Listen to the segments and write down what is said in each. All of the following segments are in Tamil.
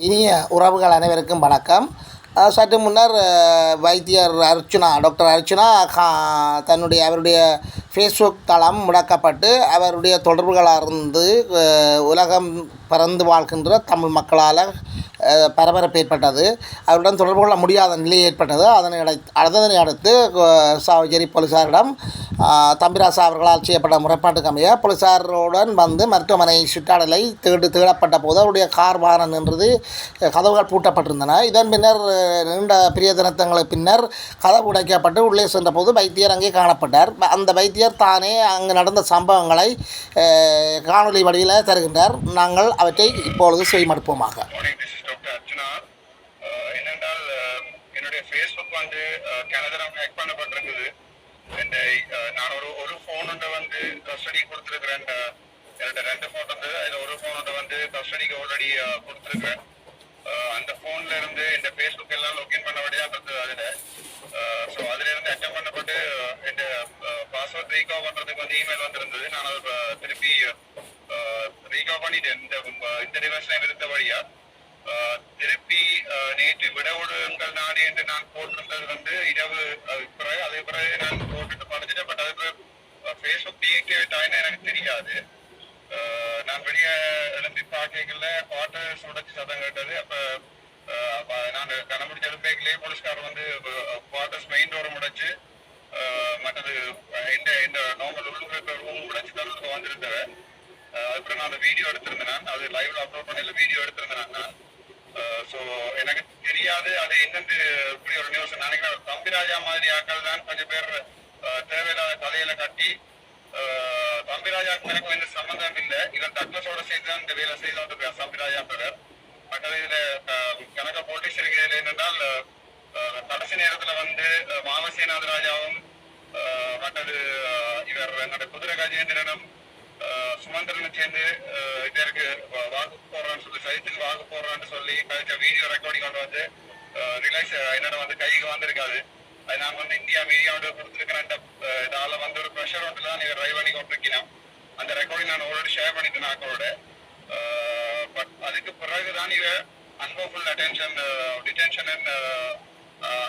இனிய உறவுகள் அனைவருக்கும் வணக்கம். சற்று முன்னர் வைத்தியர் அர்ச்சுனா டாக்டர் அர்ச்சுனா அவருடைய ஃபேஸ்புக் தளம் முடக்கப்பட்டு அவருடைய தொடர்புகளார்ந்து உலகம் பறந்து வாழ்கின்ற தமிழ் மக்களால் பரபரப்பு ஏற்பட்டது. அவருடன் தொடர்பு கொள்ள முடியாத நிலை ஏற்பட்டது. அதனை அடுத்து சாவச்சேரி போலீஸாரிடம் தம்பிராசா அவர்களால் செய்யப்பட்ட முறைப்பாட்டுக்கு அமைய போலீஸாருடன் வந்து மருத்துவமனை சுற்றாடலை தேடப்பட்ட போது அவருடைய கார் வாகனம் நின்றது, கதவுகள் பூட்டப்பட்டிருந்தன. இதன் பின்னர் நீண்ட பிரிய தினத்தங்களுக்கு பின்னர் கதவு உடைக்கப்பட்டு உள்ளே சென்றபோது வைத்தியர் அங்கே காணப்பட்டார். அந்த வைத்தியர் தானே அங்கு நடந்த சம்பவங்களை காணொலி வழியில் தருகின்றார். நாங்கள் அவற்றை இப்பொழுது செய்மடுப்போமாக. என்னென்றால் என்னுடைய ஃபேஸ்புக் வந்து கனதரம் ஹேக் பண்ணப்பட்டிருக்குது. நான் ஒரு ஃபோன் வந்து கஸ்டடி கொடுத்துருக்குறேன். என்னோட 2 ஃபோன் வந்து அதில் ஒரு ஃபோன் வந்து கஸ்டடிக்கு ஆல்ரெடி கொடுத்துருக்குறேன். அந்த ஃபோன்ல இருந்து இந்த ஃபேஸ்புக் எல்லாம் லாகின் பண்ண வழியாக இருந்தது. ஸோ அதுல இருந்து அட்டம் பண்ணப்பட்டு இந்த பாஸ்வேர்ட் ரீகவர் பண்றதுக்கு வந்து இமெயில் வந்திருந்தது. நான் அதை திருப்பி ரீகவர் பண்ணிட்டேன். இந்த டிவைஸ்ல இருந்த வழியா திருப்பி நேற்று விடவுடுங்கள் நாடு என்று நான் போட்டிருந்தது வந்து இரவு பிறகு அதே பிறகு நான் போட்டுட்டு படிச்சுட்டேன். பட் அது ஃபேஸ்புக் டீஆக்டிவேட் ஆயினா எனக்கு தெரியாது. நான் வெளியே எழும்பி பார்க்கல பாட்டு சுடச்சு சதம் கேட்டது. அப்ப நான் கணமுடிச்ச எழுப்பேக்கிலே போலீஸ்காரர் வந்து குவார்டர்ஸ் மெயின் டோரை முடைச்சு மற்றது இந்த நார்மல் உள்ளுக்கு ரூம் முடைச்சு தான் வந்திருந்தேன். அதுக்கப்புறம் நான் அந்த வீடியோ எடுத்திருந்தேன். அது லைவ்ல அப்லோட் பண்ணல வீடியோ எடுத்திருந்தேன் நான். ஸோ எனக்கு தெரியாது அது என்னென்று இப்படி ஒரு நியூஸ் நினைக்கிறேன். தம்பிராஜா மாதிரி ஆக்கள் தான் கொஞ்சம் பேர் தேவையில்லாத கதையில கட்டி தம்பிராஜாவுக்கு எனக்கு எந்த சம்மந்தம் இல்லை. இவன் டக்ளஸோட சேர்த்து தான் இந்த வேலை செய்து வந்து தம்பிராஜா பிரதர். மற்றது இதுல கணக்க போலீஸ் இருக்கிறது என்னென்றால் கடைசி நேரத்துல வந்து மாவசியநாத ராஜாவும் மற்றது இவர் என்னோட குதிரை கஜேந்திரனும் சுமந்திரனும் சேர்ந்து இதற்கு வாக்கு போடுறான்னு சொல்லி சைத்துக்கு வாக்கு போடுறான்னு சொல்லி கழிச்ச வீடியோ ரெக்கார்டிங் கொண்டு வந்து ரிலைஸ் என்னோட வந்து கைக்கு வந்திருக்காது. அது நான் வந்து இந்தியா மீடியாவோட கொடுத்துருக்கிறேன். இதால வந்து ஒரு ப்ரெஷர் ஒன்று தான் இவர் ட்ரைவ் பண்ணி கொண்டிருக்கணும். அந்த ரெக்கார்டிங் நான் ஆல்ரெடி ஷேர் பண்ணிட்டேன் அக்கோட. பட் அதுக்கு பிறகுதான் இவர் அன்லோஃபுல் டிடென்ஷன் அண்ட்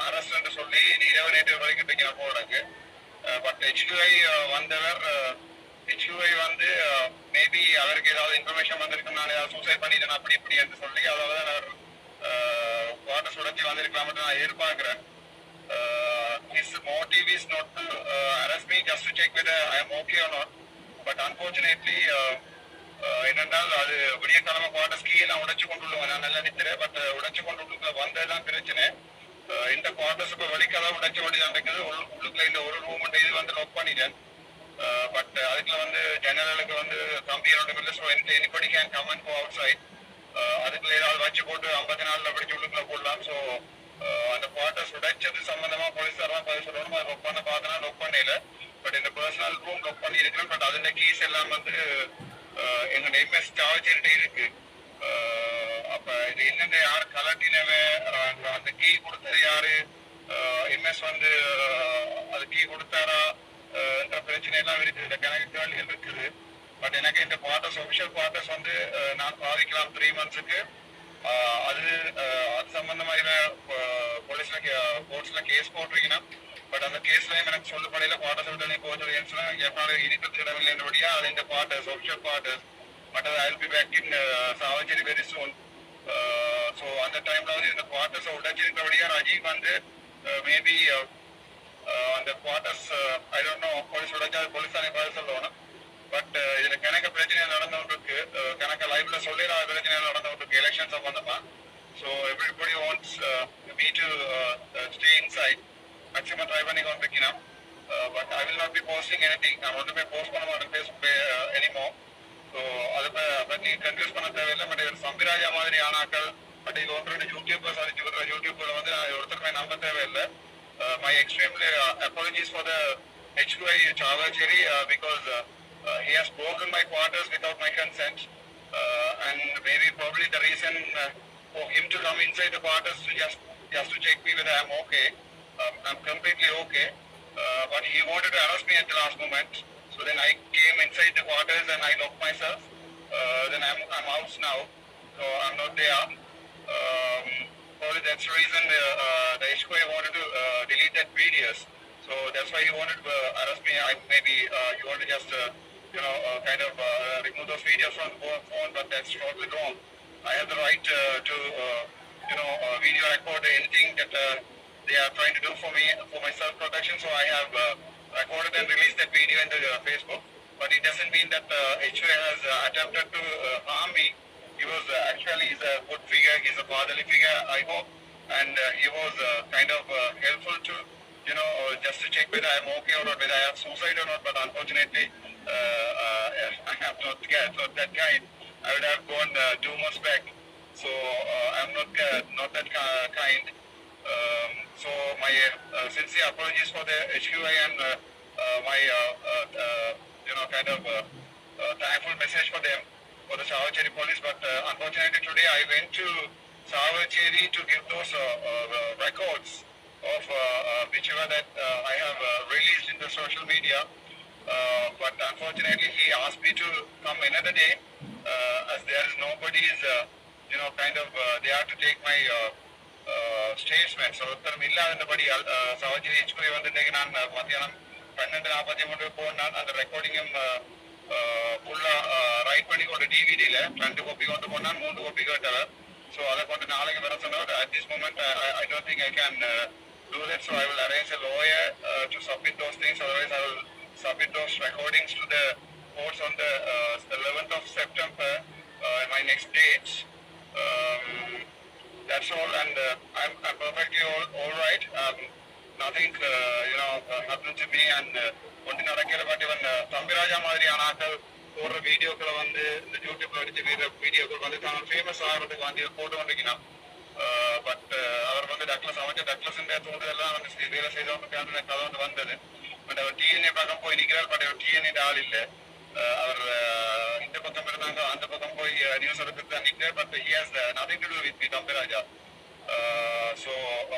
அரெஸ்ட் சொல்லி இரவு நேற்று வரைக்கும் வைக்கணும் போடுறாங்க. பட் HQI வந்தவர் HQI வந்து மேபி அவருக்கு ஏதாவது இன்ஃபர்மேஷன் வந்திருக்கு, நான் ஏதாவது சூசைட் பண்ணிட்டேன் அப்படி இப்படி என்று சொல்லி அதாவது அவர் குவார்டர் சுடச்சி வந்திருக்கலாம் நான் எதிர்பார்க்கிறேன். His motive is not to arrest me, just to check whether I am okay or not. But unfortunately என்னென்றால் அது விடிய கிழமை குவார்டர்ஸ் கீ எல்லாம் உடைச்சு கொண்டுள்ளவன் நான் நல்லா நிற்கிறேன். பட் உடைச்சு கொண்டு வந்ததுதான் பிரச்சனை. இந்த குவார்டர்ஸுக்கு வலிக்கதான் உடைச்ச வழி தான் இருக்குது. உள்ளுக்குள்ள இந்த ஒரு ரூம் இது வந்து லாக் பண்ணிட்டேன். பட் அதுக்குள்ள வந்து ஜன்னலுக்கு வந்து கம்பியோட இல்லை. So anybody can come and go outside. அதுக்குள்ள ஏதாவது வச்சு போட்டு 54 படிச்சு உள்ளுக்குள்ள போடலாம். ஸோ அந்த குவார்டர்ஸ் உடைச்சது சம்பந்தமா போலீஸாரெல்லாம் பதில் சொல்லணும். அது லொக் பண்ண பார்த்தனா லொக் பண்ணல. பட் இந்த பர்சனல் ரூம் லொக் பண்ணி இருக்கிறேன். பட் அதுல கீஸ் எல்லாம் வந்து எங்க எம்எஸ் சாவச்சிட்டு இருக்கு. அப்ப இது என்னென்ன யாரு கலட்டினவே அந்த கீ கொடுத்தது யாரு, எம்எஸ் வந்து அது கீ கொடுத்தாரா என்ற பிரச்சனை எல்லாம் இருக்குது. கணக்கு கேள்விகள் இருக்குது. பட் எனக்கு இந்த குவார்டர்ஸ் ஒபிஷியல் குவார்டர்ஸ் வந்து நான் பாதிக்கலாம் 3 monthsக்கு. அது சம்பந்தமா போலீஸ்ல கோர்ட்ஸ்ல கேஸ் போட்டிருக்கீங்கன்னா பட் அந்த கேஸ்லயும் எனக்கு சொல்லப்படையில குவார்டர்ஸ் விட்டு போகிறது எப்பாவது இருக்கிறது இடமில்லை என்றபடியா அது இந்த குவார்டர்ஸ் ஒபிஷியல் குவார்டர்ஸ் மற்றது I will be back in Chavakachcheri very soon. So அந்த டைம்ல வந்து இந்த குவார்டர்ஸ் உடைச்சிருக்கிறபடியா ராஜீவ் வந்து மேபி அந்த quarters I don't know police உடைச்சாது போலீஸ் தானே பதில் சொல்லணும். பட் இதுல கணக்க பிரச்சனை நடந்துகிட்டு இருக்கு. கணக்க லைவ்ல சொல்லிடாத பிரச்சனை நடந்துகிட்டு இருக்கு எலெக்ஷன் சம்பந்தமா. So everybody wants me to stay inside. Maximum try பண்ணி கொண்டிருக்கணும். But I will not be posting anything. நான் ஒன்றுமே போஸ்ட் பண்ண மாட்டேன் ஃபேஸ்புக் எனிமோ. ஸோ அதை பற்றி கன்ஃபியூஸ் பண்ண தேவையில்லை. பட் இவர் சம்பிராஜா மாதிரி ஆனாக்கள் பட் இது 1-2 யூடியூபர்ஸ் அடிச்சு விடுற யூடியூப்ல வந்து நான் ஒருத்தருமே நம்ப தேவையில்லை. My extremely apologies for the HQI Chavacheri because he has broken my quarters without my consent, and maybe probably the reason for him to come inside the quarters to just to check me whether I'm okay. I'm completely okay, but he wanted to arrest me at the last moment. So then I came inside the quarters and I locked myself. Then I'm out now, so I'm not there. probably that's the reason the HQA wanted to delete that videos. So that's why he wanted to arrest me. Maybe you want to just kind of remove those videos from the phone, but that's totally wrong. I have the right to video record anything that they are trying to do for me for my self protection. So I have recorded and released that video into Facebook. But it doesn't mean that HUA has attempted to harm me. He was actually he's a good figure. He's a fatherly figure, I hope, and he was kind of helpful to just to check whether I'm okay or not, whether I have suicide or not. But unfortunately, I have not that kind. I would have gone 2 months back. So I'm not that kind. So my sincere apologies for the HQI and my thankful message for them, for the Savacheri police. But unfortunately today I went to Savacheri to give those records of whichever that I have released in the social media. But unfortunately he asked me to come another day as there is nobody's they have to take my statement. So உத்தரமில்லாதபடி சவாஜி HQI வந்துட்டேங்க நான் மத்தியானம் 12:43 போனான் அந்த ரெக்கார்டிங்கும் ஃபுல்லா ரைட் பண்ணி கொண்டு டிவிடியில் 2 காப்பி கொண்டு போனான் 3 காப்பி கேட்டவர். ஸோ அதை கொண்டு நாளைக்கு வர சொன்னவர். At this moment I don't think I can do that, so I will arrange a lawyer to submit those things. Otherwise I will submit those recordings to the courts on the 11th of September, my next date. That's all, and I'm perfectly all right. Nothing happened to me, and ஒன்று நடக்கிற பட் இவன் தம்பிராஜா மாதிரியான ஆட்கள் போடுற வீடியோக்களை வந்து இந்த யூடியூப்ல அடிச்சு வீடியோக்கள் வந்து தான் ஃபேமஸ் ஆகிறதுக்கு வந்து போட்டு வந்திருக்கிறான். பட் அவர் வந்து டக்ளஸின் தோன்றதெல்லாம் வந்து வேலை செய்தவங்க கதை வந்து வந்தது. பட் அவர் டிஎன்ஏ பக்கம் போய் நிற்கிறார். பட் அவர் டிஎன்ஏ ஆள் இல்லை. அவர் இந்த பக்கம் இருந்தாங்க, அந்த பக்கம் போய் நியூஸ் எடுத்துட்டு தான் நிற்கிறார். But he has nothing to to with me Thambiraja. So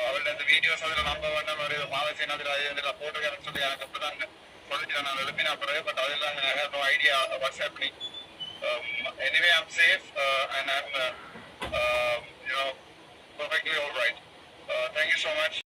அவருடைய அந்த வீடியோஸ் அதில் நம்ப வேண்டாம், ஒரு மாவசேனா அதில் போட்டுருக்காருன்னு சொல்லி எனக்கு அப்படி தான் சொல்லிட்டு நான் எழுப்பினா பிறகு. பட் அதெல்லாம் I have no idea what's happening. Anyway, I'm safe and I'm perfectly all right. Thank you so much.